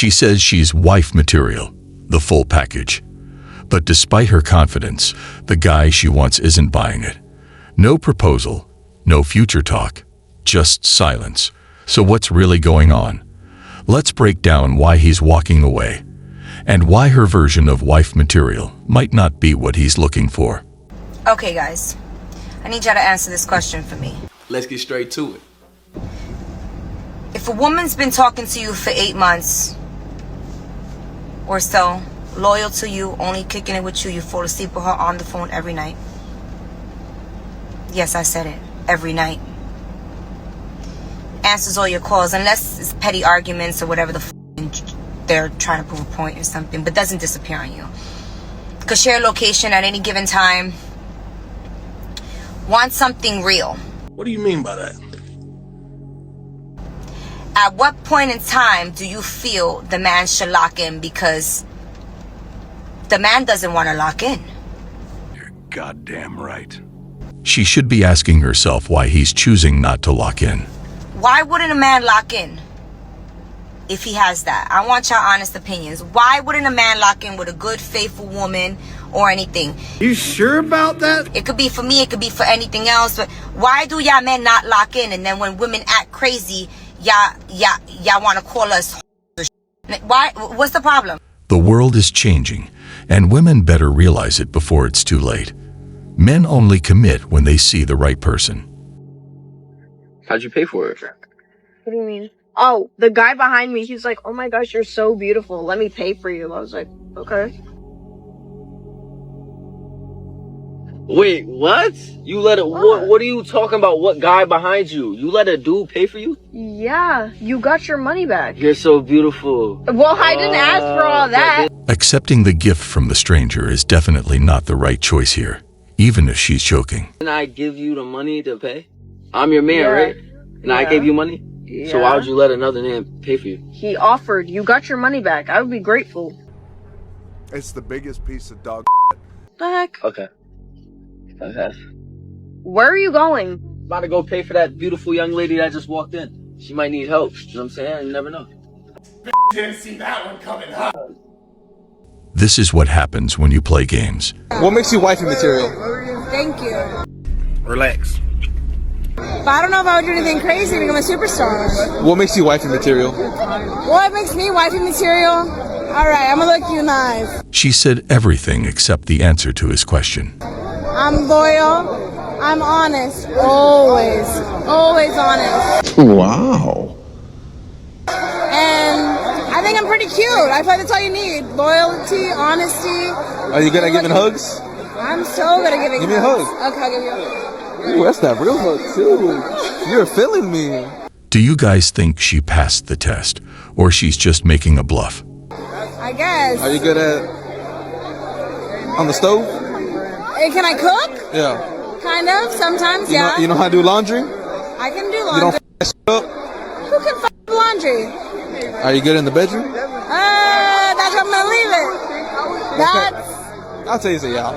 She says she's wife material, the full package. But despite her confidence, the guy she wants isn't buying it. No proposal, no future talk, just silence. So what's really going on? Let's break down why he's walking away, and why her version of wife material might not be what he's looking for. Okay, guys, I need y'all to answer this question for me. Let's get straight to it. If a woman's been talking to you for 8 months or so, loyal to you, only kicking it with you, you fall asleep with her on the phone every night. Yes, I said it. Every night. Answers all your calls, unless it's petty arguments or whatever they're trying to prove a point or something, but doesn't disappear on you. Could share location at any given time. Want something real. What do you mean by that? At what point in time do you feel the man should lock in? Because the man doesn't want to lock in. You're goddamn right. She should be asking herself why he's choosing not to lock in. Why wouldn't a man lock in if he has that? I want your honest opinions. Why wouldn't a man lock in with a good, faithful woman or anything? You sure about that? It could be for me, it could be for anything else, but why do y'all men not lock in? And then when women act crazy, y'all want to call us why? What's the problem? The world is changing, and women better realize it before it's too late. Men only commit when they see the right person. How'd you pay for it? What do you mean? Oh, the guy behind me, he's like, oh my gosh, you're so beautiful. Let me pay for you. I was like, okay. Wait, what? You let it, what are you talking about? What guy behind you? You let a dude pay for you? Yeah, you got your money back. You're so beautiful. Well, I didn't ask for all that. Accepting the gift from the stranger is definitely not the right choice here, even if she's joking. Can I give you the money to pay? I'm your man, right? And I gave you money? Yeah. So why would you let another man pay for you? He offered. You got your money back. I would be grateful. It's the biggest piece of dog. The heck? Okay. Okay. Where are you going? About to go pay for that beautiful young lady that just walked in. She might need help. You know what I'm saying? You never know. Didn't see that one coming, huh? This is what happens when you play games. What makes you wifey material? Thank you. Relax. But I don't know if I would do anything crazy to become a superstar. What makes you wifey material? What makes me wifey material? Alright, I'm gonna look you nice. She said everything except the answer to his question. I'm loyal. I'm honest. Always. Always honest. Wow. And I think I'm pretty cute. I feel like that's all you need. Loyalty, honesty. Are you good at giving hugs? I'm so good at giving Give me a hug. Okay, I'll give you a hug. Ooh, that's that real hug too. You're feeling me. Do you guys think she passed the test, or she's just making a bluff? I guess. Are you good at on the stove? Hey, can I cook? Yeah. Kind of. Sometimes, yeah. You know how to do laundry? I can do You laundry. don't f up? Who can f laundry? Are you good in the bedroom? That's where I'm gonna leave it. That's I'll tell you say yeah.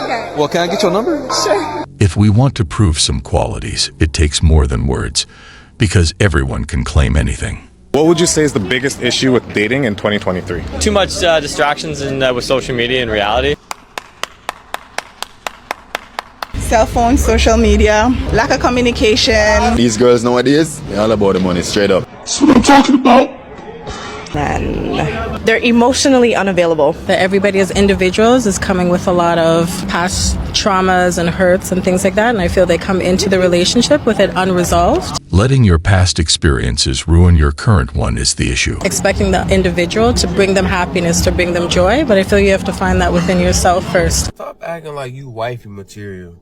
okay. Well, can I get your number? Sure. If we want to prove some qualities, it takes more than words, because everyone can claim anything. What would you say is the biggest issue with dating in 2023? Too much distractions with social media and reality. Cell phone, social media, lack of communication. These girls nowadays, they're all about the money, straight up. That's what I'm talking about. And they're emotionally unavailable. That everybody as individuals is coming with a lot of past traumas and hurts and things like that, and I feel they come into the relationship with it unresolved. Letting your past experiences ruin your current one is the issue. Expecting the individual to bring them happiness, to bring them joy, but I feel you have to find that within yourself first. Stop acting like you wifey material.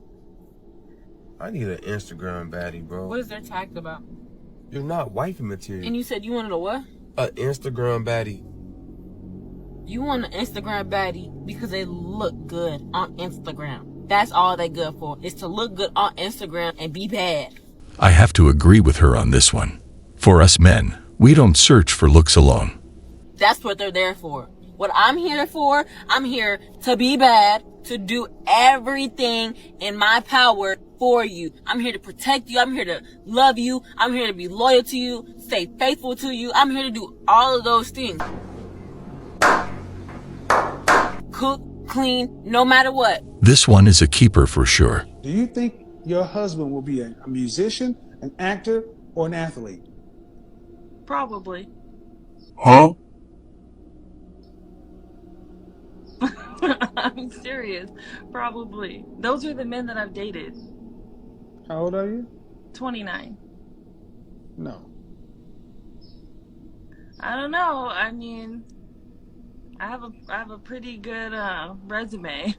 I need an Instagram baddie, bro. What is their tag about? You're not wifey material. And you said you wanted a what? An Instagram baddie. You want an Instagram baddie because they look good on Instagram. That's all they good for, is to look good on Instagram and be bad. I have to agree with her on this one. For us men, we don't search for looks alone. That's what they're there for. What I'm here for, I'm here to be bad, to do everything in my power for you. I'm here to protect you. I'm here to love you. I'm here to be loyal to you, stay faithful to you. I'm here to do all of those things. Cook, clean, no matter what. This one is a keeper for sure. Do you think your husband will be a musician, an actor, or an athlete? Probably. Huh? I'm serious. Probably. Those are the men that I've dated. How old are you? 29. No. I don't know. I mean, I have a pretty good resume.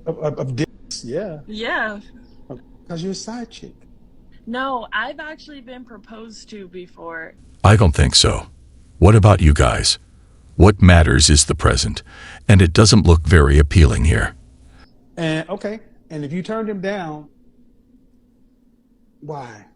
Of dicks, yeah. Yeah. Because you're a side chick. No, I've actually been proposed to before. I don't think so. What about you guys? What matters is the present, and it doesn't look very appealing here. And okay, and if you turned him down, why?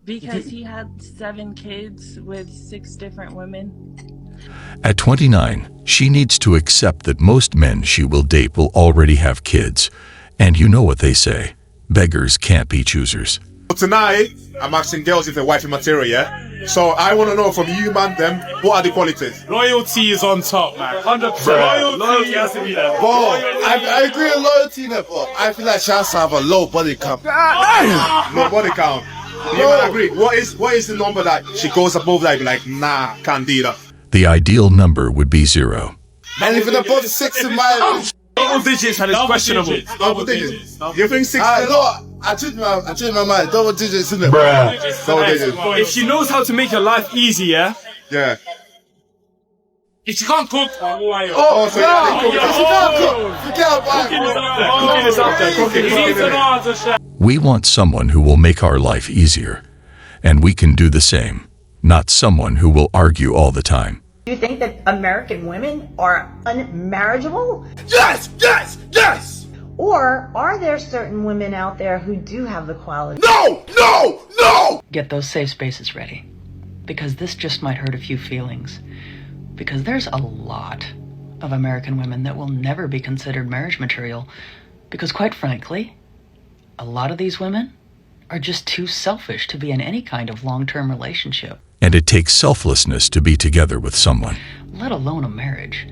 Because he had 7 kids with 6 different women. At 29, she needs to accept that most men she will date will already have kids. And you know what they say, beggars can't be choosers. Tonight, I'm asking girls if they're wifey material, yeah? So I want to know from you, man, them, what are the qualities? Loyalty is on top, man. 100%. Loyalty has to be there. Bro, I agree with loyalty, but I feel like she has to have a low body count. No body count. You man agree. What is the number that she goes above that, like, nah, can't do that? The ideal number would be 0. Anything above 6 in my... Double digits and it's questionable. Double digits. You think 6? I changed my mind. Double digits, isn't it? Bruh. Double digits. If she knows how to make your life easier, yeah. If she can't cook, so yeah, cooking is up there. We want someone who will make our life easier. And we can do the same, not someone who will argue all the time. Do you think that American women are unmarriageable? Yes, yes, yes! Or are there certain women out there who do have the quality? No, no, no! Get those safe spaces ready, because this just might hurt a few feelings. Because there's a lot of American women that will never be considered marriage material, because quite frankly, a lot of these women are just too selfish to be in any kind of long-term relationship. And it takes selflessness to be together with someone. Let alone a marriage,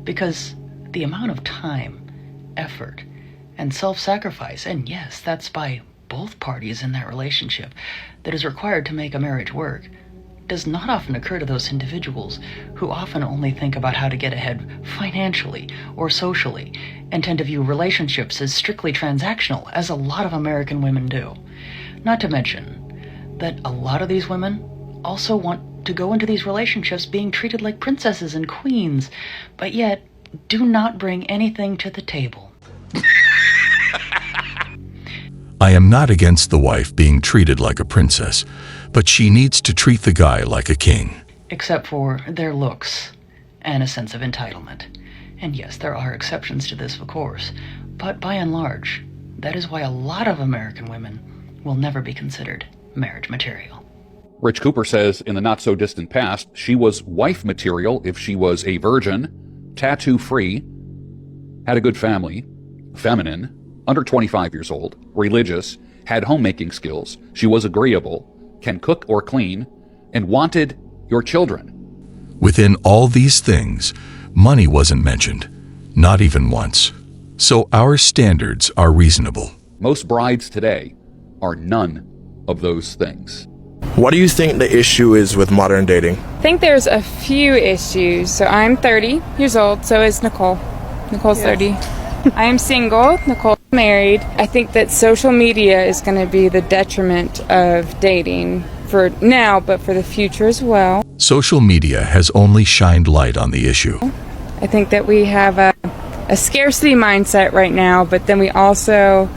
because the amount of time, effort, and self-sacrifice, and yes, that's by both parties in that relationship, that is required to make a marriage work, does not often occur to those individuals who often only think about how to get ahead financially or socially, and tend to view relationships as strictly transactional, as a lot of American women do. Not to mention that a lot of these women also want to go into these relationships being treated like princesses and queens, but yet do not bring anything to the table. I am not against the wife being treated like a princess, but she needs to treat the guy like a king. Except for their looks and a sense of entitlement. And yes, there are exceptions to this, of course, but by and large, that is why a lot of American women will never be considered marriage material. Rich Cooper says in the not-so-distant past, she was wife material if she was a virgin, tattoo-free, had a good family, feminine, under 25 years old, religious, had homemaking skills, she was agreeable, can cook or clean, and wanted your children. Within all these things, money wasn't mentioned, not even once. So our standards are reasonable. Most brides today are none of those things. What do you think the issue is with modern dating? I think there's a few issues. So I'm 30 years old, so is Nicole. Nicole's 30. I am single, Nicole's married. I think that social media is going to be the detriment of dating for now, but for the future as well. Social media has only shined light on the issue. I think that we have a scarcity mindset right now, but then we also,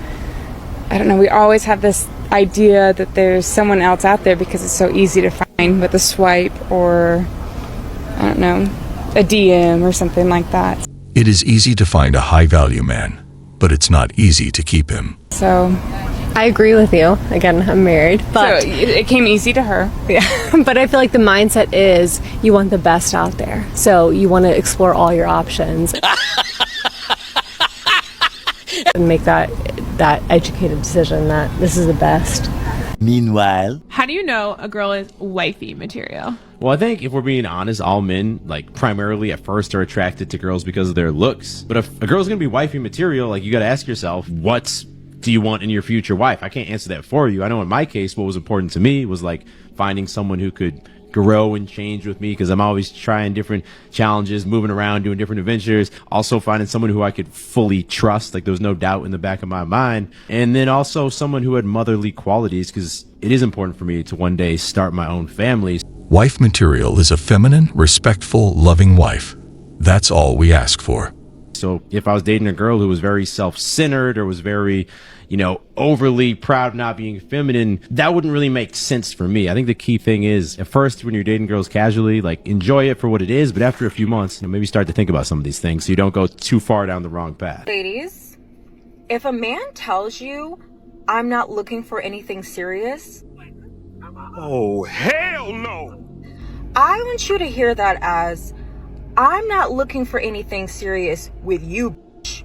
I don't know, we always have this idea that there's someone else out there because it's so easy to find with a swipe or, I don't know, a DM or something like that. It is easy to find a high-value man, but it's not easy to keep him. So I agree with you. Again, I'm married, but so it came easy to her. Yeah. But I feel like the mindset is you want the best out there. So you want to explore all your options. and make that educated decision that this is the best. Meanwhile, how do you know a girl is wifey material? Well, I think if we're being honest, all men, like, primarily at first are attracted to girls because of their looks. But if a girl's gonna be wifey material, like, you gotta ask yourself, what do you want in your future wife? I can't answer that for you. I know in my case, what was important to me was, like, finding someone who could grow and change with me, because I'm always trying different challenges, moving around, doing different adventures. Also finding someone who I could fully trust, like there was no doubt in the back of my mind. And then also someone who had motherly qualities, because it is important for me to one day start my own family. Wife material is a feminine, respectful, loving wife. That's all we ask for. So if I was dating a girl who was very self-centered or was very, you know, overly proud of not being feminine, that wouldn't really make sense for me. I think the key thing is, at first, when you're dating girls casually, like, enjoy it for what it is, but after a few months, you know, maybe start to think about some of these things so you don't go too far down the wrong path. Ladies, if a man tells you, I'm not looking for anything serious, oh, hell no! I want you to hear that as, I'm not looking for anything serious with you, bitch.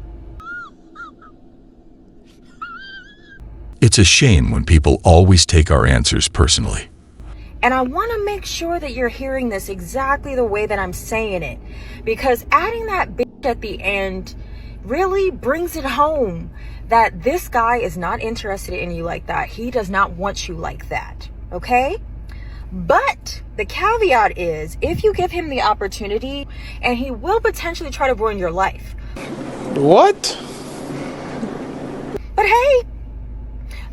It's a shame when people always take our answers personally. And I want to make sure that you're hearing this exactly the way that I'm saying it, because adding that bitch at the end really brings it home that this guy is not interested in you like that. He does not want you like that, okay? But the caveat is, if you give him the opportunity, and he will potentially try to ruin your life. What?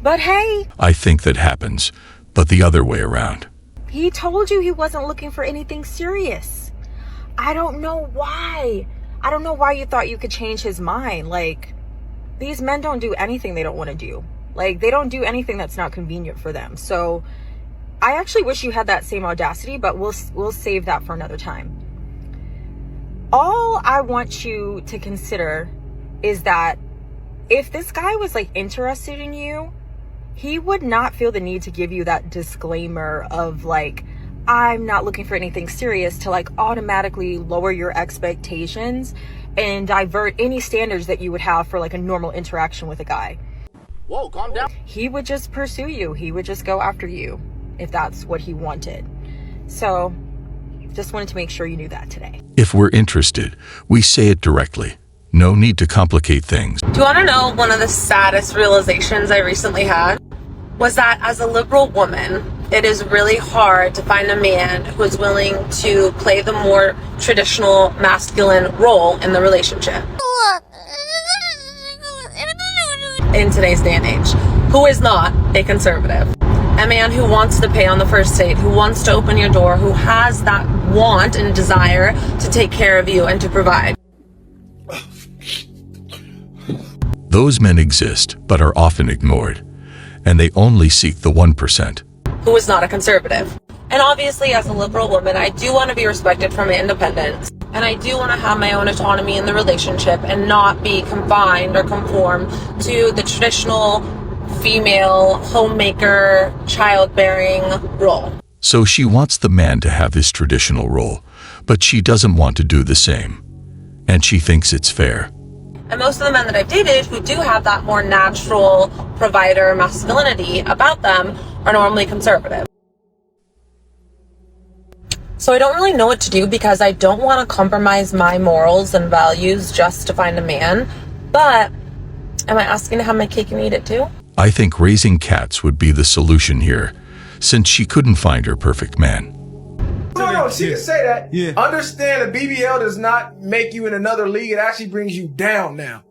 But hey, I think that happens, but the other way around. he told you he wasn't looking for anything serious. I don't know why. I don't know why you thought you could change his mind. Like, these men don't do anything they don't want to do. Like, they don't do anything that's not convenient for them. So I actually wish you had that same audacity, but we'll save that for another time. All I want you to consider is that if this guy was, like, interested in you, he would not feel the need to give you that disclaimer of, like, I'm not looking for anything serious, to, like, automatically lower your expectations and divert any standards that you would have for, like, a normal interaction with a guy. Whoa, calm down. He would just pursue you. He would just go after you if that's what he wanted. So just wanted to make sure you knew that today. If we're interested, we say it directly. No need to complicate things. Do you want to know one of the saddest realizations I recently had? Was that as a liberal woman, it is really hard to find a man who is willing to play the more traditional masculine role in the relationship. In today's day and age, who is not a conservative. A man who wants to pay on the first date, who wants to open your door, who has that want and desire to take care of you and to provide. Those men exist, but are often ignored, and they only seek the 1%. Who is not a conservative. And obviously, as a liberal woman, I do want to be respected for my independence. And I do want to have my own autonomy in the relationship and not be confined or conform to the traditional female homemaker, childbearing role. So she wants the man to have his traditional role, but she doesn't want to do the same. And she thinks it's fair. And most of the men that I've dated who do have that more natural provider masculinity about them are normally conservative. So I don't really know what to do, because I don't want to compromise my morals and values just to find a man. But am I asking to have my cake and eat it too? I think raising cats would be the solution here, since she couldn't find her perfect man. No, she can say that. Yeah. Understand the BBL does not make you in another league. It actually brings you down now.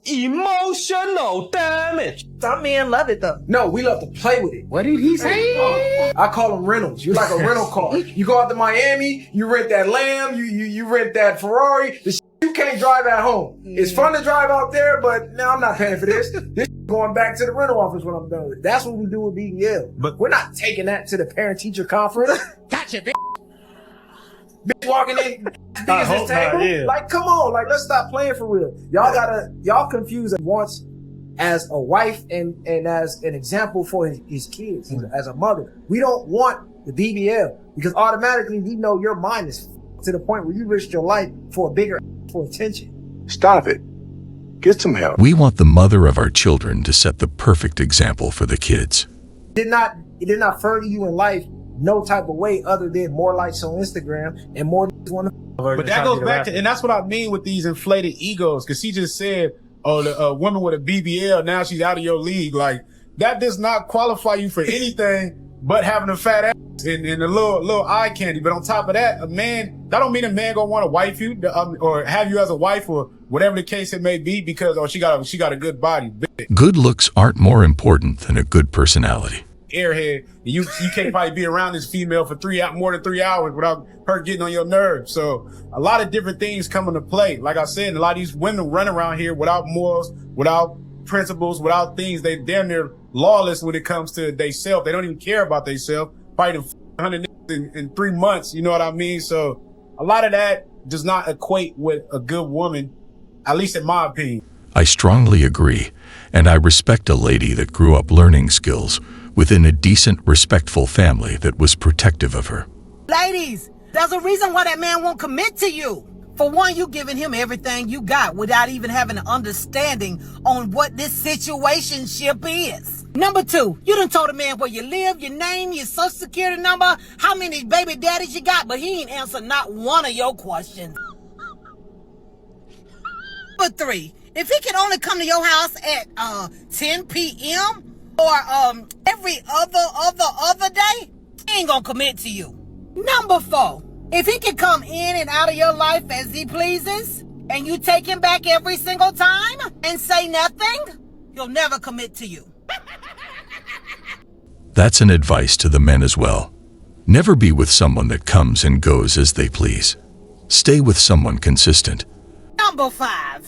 emotional damage. Some men love it though. No, we love to play with it. What did he say? I call them rentals. You're like a rental car. You go out to Miami, you rent that Lamb, you rent that Ferrari. The shit you can't drive at home. It's fun to drive out there, but no, I'm not paying for this. This going back to the rental office when I'm done with it. That's what we do with BBL. But we're not taking that to the parent-teacher conference. Gotcha, bitch. Bitch walking in, big as this table. Yeah. Like, come on, like, let's stop playing for real. Y'all confuse wants as a wife and as an example for his kids, as a mother. We don't want the BBL because automatically we know your mind is to the point where you risk your life for a bigger for attention. Stop it. Get some help. We want the mother of our children to set the perfect example for the kids. It did not further you in life no type of way other than more likes on Instagram and more want to. But that goes back to, and that's what I mean with these inflated egos, because she just said, oh, the woman with a BBL, now she's out of your league. Like, that does not qualify you for anything but having a fat ass and a little eye candy. But on top of that, a man, that don't mean a man gonna want to wife you or have you as a wife or whatever the case it may be because, oh, she got a good body. Good looks aren't more important than a good personality. Airhead, you can't probably be around this female for more than 3 hours without her getting on your nerves. So a lot of different things come into play. Like I said, a lot of these women run around here without morals, without principles, without things. They damn near lawless when it comes to theyself. They don't even care about themselves. Fighting 100 in 3 months. You know what I mean? So a lot of that does not equate with a good woman, at least in my opinion. I strongly agree, and I respect a lady that grew up learning skills within a decent, respectful family that was protective of her. Ladies, there's a reason why that man won't commit to you. For one, you giving him everything you got without even having an understanding on what this situationship is. Number two, you done told a man where you live, your name, your social security number, how many baby daddies you got, but he ain't answered not one of your questions. Number three, if he can only come to your house at 10 p.m., or every other day, he ain't gonna commit to you. Number four, if he can come in and out of your life as he pleases, and you take him back every single time and say nothing, he'll never commit to you. That's an advice to the men as well. Never be with someone that comes and goes as they please. Stay with someone consistent. Number five,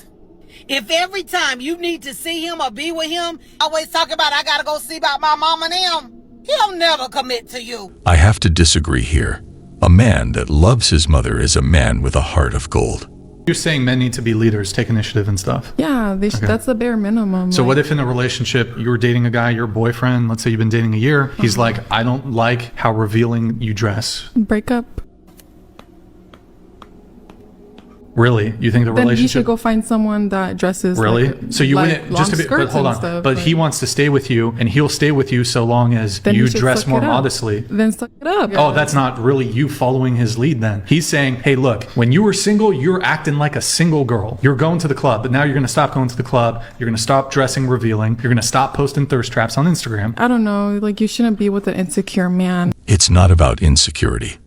if every time you need to see him or be with him, always talk about, I gotta go see about my mom and him, he'll never commit to you. I have to disagree here. A man that loves his mother is a man with a heart of gold. You're saying men need to be leaders, take initiative and stuff. Yeah, that's the bare minimum. So what if in a relationship you were dating a guy, your boyfriend, let's say you've been dating a year, he's like, I don't like how revealing you dress. Break up. Really? You think the Then relationship? he should go find someone that dresses Really? like, So you like wouldn't just to be, but hold on. Stuff, but he wants to stay with you, and he'll stay with you so long as then you he should dress suck more it up. modestly. Then suck it up. Oh, that's not really you following his lead then. He's saying, hey, look, when you were single, you're acting like a single girl. You're going to the club, but now you're going to stop going to the club. You're going to stop dressing revealing. You're going to stop posting thirst traps on Instagram. I don't know. Like, you shouldn't be with an insecure man. It's not about insecurity.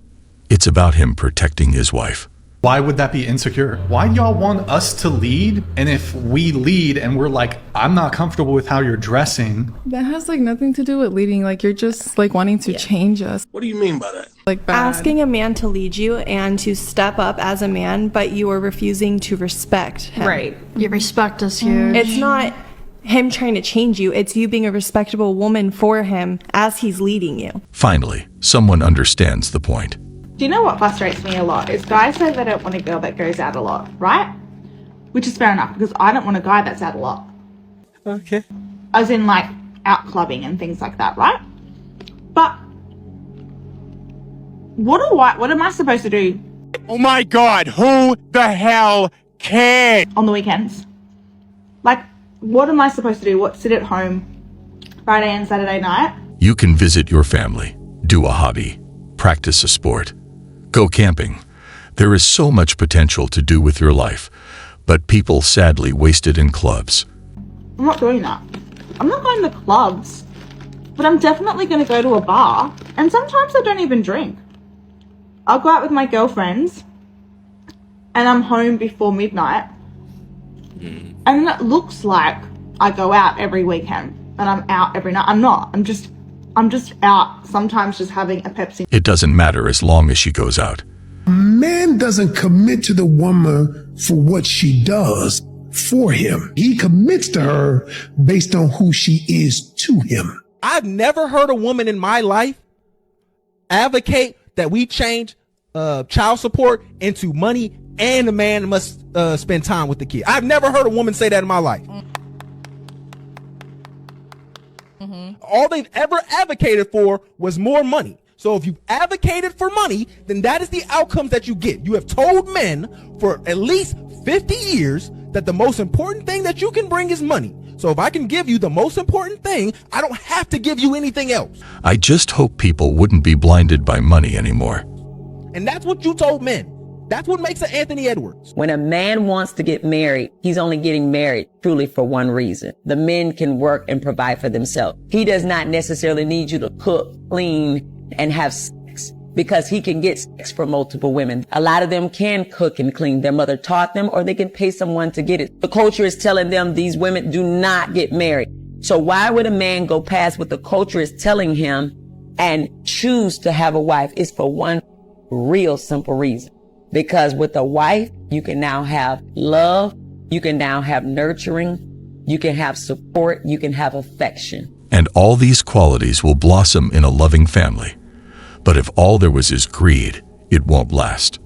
It's about him protecting his wife. Why would that be insecure? Why do y'all want us to lead? And if we lead and we're like, I'm not comfortable with how you're dressing. That has like nothing to do with leading. Like, you're just like wanting to change us. What do you mean by that? Like, bad. Asking a man to lead you and to step up as a man, but you are refusing to respect him. Right. Your respect is huge. It's not him trying to change you. It's you being a respectable woman for him as he's leading you. Finally, someone understands the point. Do you know what frustrates me a lot? Is guys say they don't want a girl that goes out a lot, right? Which is fair enough, because I don't want a guy that's out a lot. Okay. As in, like, out clubbing and things like that, right? But what am I supposed to do? Oh my God, who the hell cares? On the weekends? Like, what am I supposed to do? What, sit at home Friday and Saturday night? You can visit your family, do a hobby, practice a sport, go camping. There is so much potential to do with your life, but people sadly waste it in clubs. I'm not doing that. I'm not going to clubs, but I'm definitely going to go to a bar, and sometimes I don't even drink. I'll go out with my girlfriends, and I'm home before midnight, and it looks like I go out every weekend, and I'm out every night. I'm not. I'm just out, sometimes just having a Pepsi. It doesn't matter as long as she goes out. A man doesn't commit to the woman for what she does for him. He commits to her based on who she is to him. I've never heard a woman in my life advocate that we change child support into money and the man must spend time with the kid. I've never heard a woman say that in my life. All they've ever advocated for was more money. So if you've advocated for money, then that is the outcomes that you get. You have told men for at least 50 years that the most important thing that you can bring is money. So if I can give you the most important thing, I don't have to give you anything else. I just hope people wouldn't be blinded by money anymore. And that's what you told men. That's what makes an Anthony Edwards. When a man wants to get married, he's only getting married truly for one reason. The men can work and provide for themselves. He does not necessarily need you to cook, clean, and have sex because he can get sex from multiple women. A lot of them can cook and clean. Their mother taught them, or they can pay someone to get it. The culture is telling them these women do not get married. So why would a man go past what the culture is telling him and choose to have a wife? It's for one real simple reason. Because with a wife, you can now have love, you can now have nurturing, you can have support, you can have affection. And all these qualities will blossom in a loving family. But if all there was is greed, it won't last.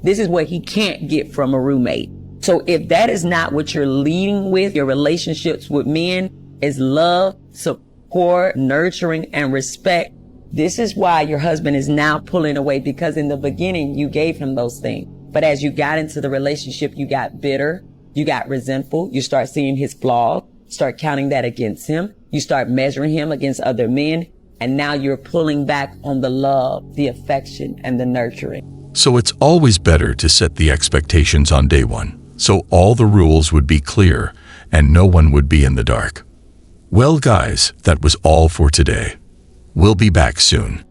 This is what he can't get from a roommate. So if that is not what you're leading with, your relationships with men is love, support, nurturing, and respect, this is why your husband is now pulling away, because in the beginning you gave him those things. But as you got into the relationship, you got bitter, you got resentful, you start seeing his flaws, start counting that against him, you start measuring him against other men, and now you're pulling back on the love, the affection, and the nurturing. So it's always better to set the expectations on day one, so all the rules would be clear and no one would be in the dark. Well, guys, that was all for today. We'll be back soon.